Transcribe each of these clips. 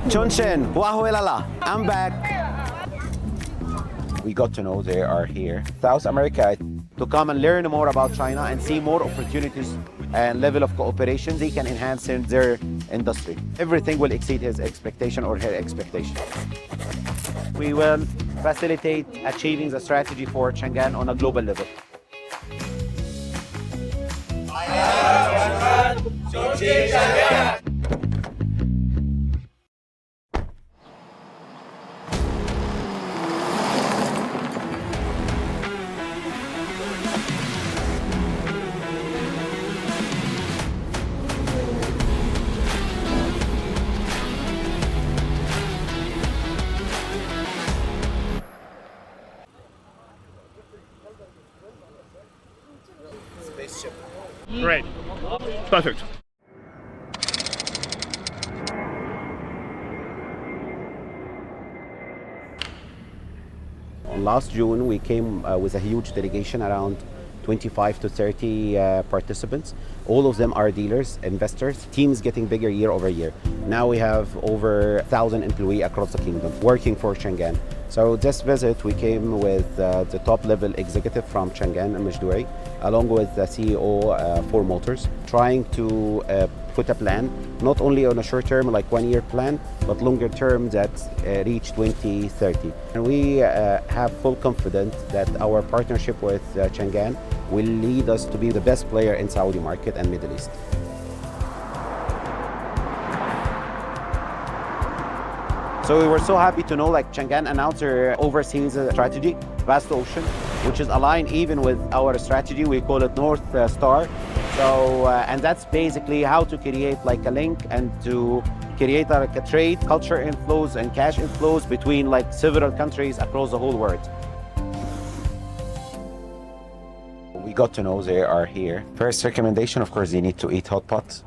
Chonshin, Wahuelala, I'm back. We got to know they are here, South America, to come and learn more about China and see more opportunities and level of cooperation they can enhance in their industry. Everything will exceed his expectation or her expectation. We will facilitate achieving the strategy for CHANGAN on a global level. Great. Perfect. Last June, we came with a huge delegation, around 25 to 30 participants. All of them are dealers, investors. Teams getting bigger year over year. Now we have over 1,000 employees across the kingdom working for CHANGAN. So this visit, we came with the top-level executive from CHANGAN, Majdouri, along with the CEO for Motors, trying to put a plan, not only on a short term, like 1 year plan, but longer term that reach 2030. And we have full confidence that our partnership with CHANGAN will lead us to be the best player in Saudi market and Middle East. So we were so happy to know like CHANGAN announced their overseas strategy, Vast Ocean, which is aligned even with our strategy. We call it North Star. So, and that's basically how to create like a link and to create like a trade, culture inflows and cash inflows between like several countries across the whole world. We got to know they are here. First recommendation, of course, they need to eat hot pot.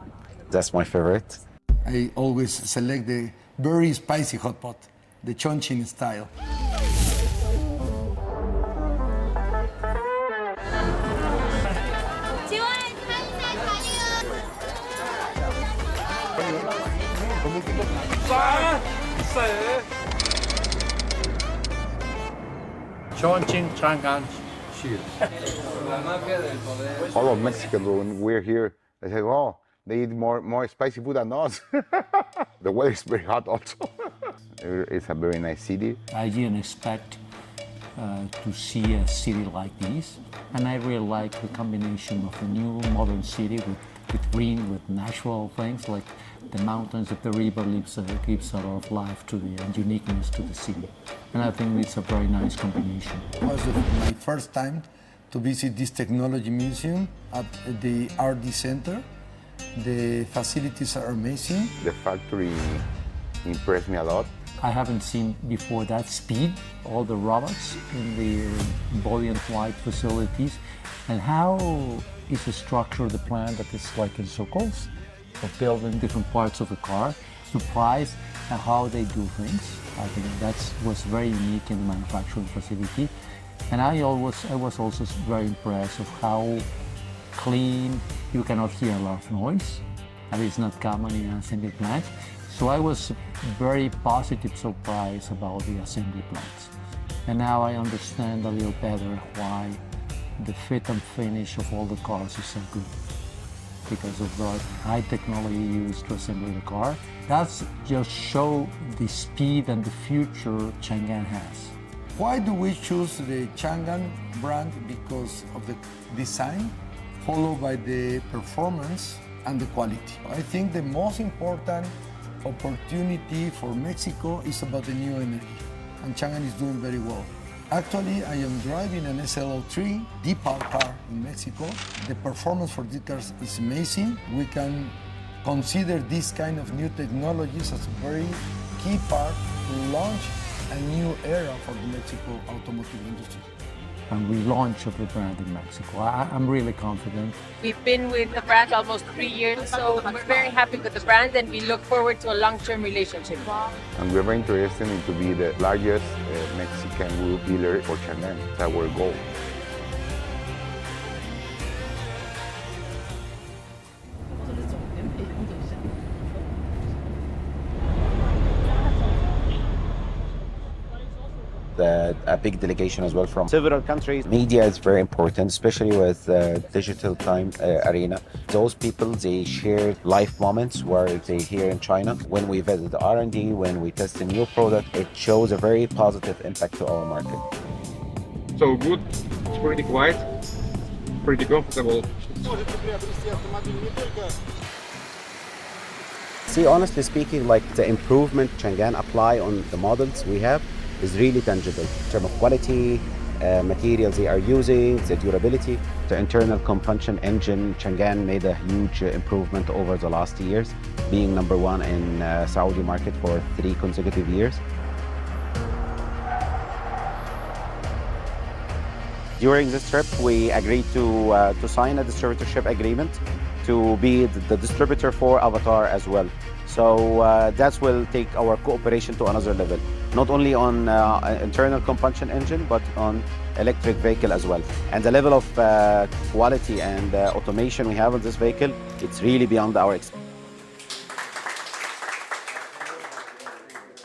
That's my favorite. I always select the very spicy hot pot, the Chongqing style. Chongqing, CHANGAN. All of Mexico, when we're here, they say, oh, they eat more spicy food than us. The weather is very hot also. It's a very nice city. I didn't expect to see a city like this, and I really like the combination of a new modern city with green, with natural things like the mountains of the river gives a lot of life to the and uniqueness to the city. And I think it's a very nice combination. It was my first time to visit this technology museum at the RD Center. The facilities are amazing. The factory impressed me a lot. I haven't seen before that speed, all the robots in the body and white facilities, and how is the structure of the plant that is like in circles of building different parts of the car. Surprised at how they do things. I think that was very unique in the manufacturing facility. And I was also very impressed of how clean, you cannot hear a lot of noise, and it's not common in an assembly plant. So I was very positive surprised about the assembly plants. And now I understand a little better why the fit and finish of all the cars is so good, because of the high technology used to assemble the car. That's just show the speed and the future CHANGAN has. Why do we choose the CHANGAN brand? Because of the design, followed by the performance and the quality. I think the most important opportunity for Mexico is about the new energy, and CHANGAN is doing very well. Actually, I am driving an SL03 D-Power car in Mexico. The performance for this car is amazing. We can consider this kind of new technologies as a very key part to launch a new era for the Mexico automotive industry. And we launch of the brand in Mexico. I'm really confident. We've been with the brand almost 3 years, so we're very happy with the brand and we look forward to a long-term relationship. And we're very interested in to be the largest Mexican group dealer for CHANGAN. That's our goal. a big delegation as well from several countries. Media is very important, especially with digital time arena. Those people, they share life moments where they here in China. When we visit the R&D, when we test a new product, it shows a very positive impact to our market. So good, it's pretty quiet, pretty comfortable. See, honestly speaking, like the improvement CHANGAN apply on the models we have is really tangible in terms of quality, materials they are using, the durability. The internal combustion engine CHANGAN made a huge improvement over the last years, being number one in Saudi market for 3 consecutive years. During this trip, we agreed to sign a distributorship agreement to be the distributor for Avatar as well. So that will take our cooperation to another level, not only on internal combustion engine, but on electric vehicle as well. And the level of quality and automation we have on this vehicle, it's really beyond our expectations.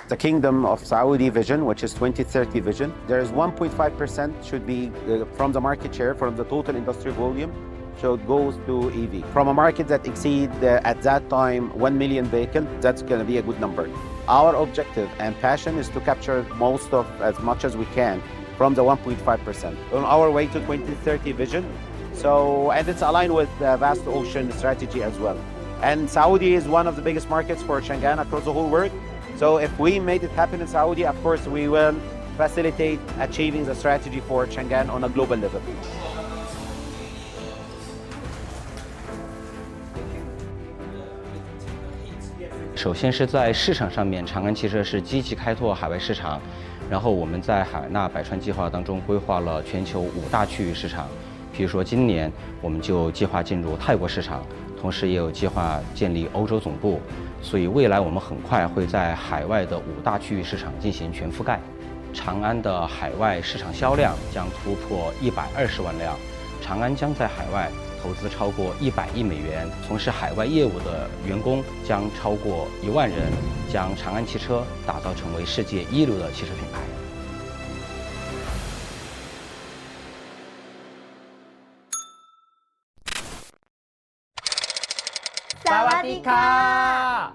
The Kingdom of Saudi vision, which is 2030 vision, there is 1.5% should be from the market share, from the total industry volume, so it goes to EV. From a market that exceed at that time 1 million vehicles, that's going to be a good number. Our objective and passion is to capture most of, as much as we can, from the 1.5%. On our way to 2030 vision, so, and it's aligned with the vast ocean strategy as well. And Saudi is one of the biggest markets for CHANGAN across the whole world. So if we made it happen in Saudi, of course, we will facilitate achieving the strategy for CHANGAN on a global level. 首先是在市场上面，长安汽车是积极开拓海外市场。然后我们在海纳百川计划当中规划了全球5大区域市场。比如说今年我们就计划进入泰国市场，同时也有计划建立欧洲总部。所以未来我们很快会在海外的5大区域市场进行全覆盖。长安的海外市场销量将突破120万辆，长安将在海外投资超过100亿美元，从事海外业务的员工将超过1万人，将长安汽车打造成为世界一流的汽车品牌。萨瓦迪卡。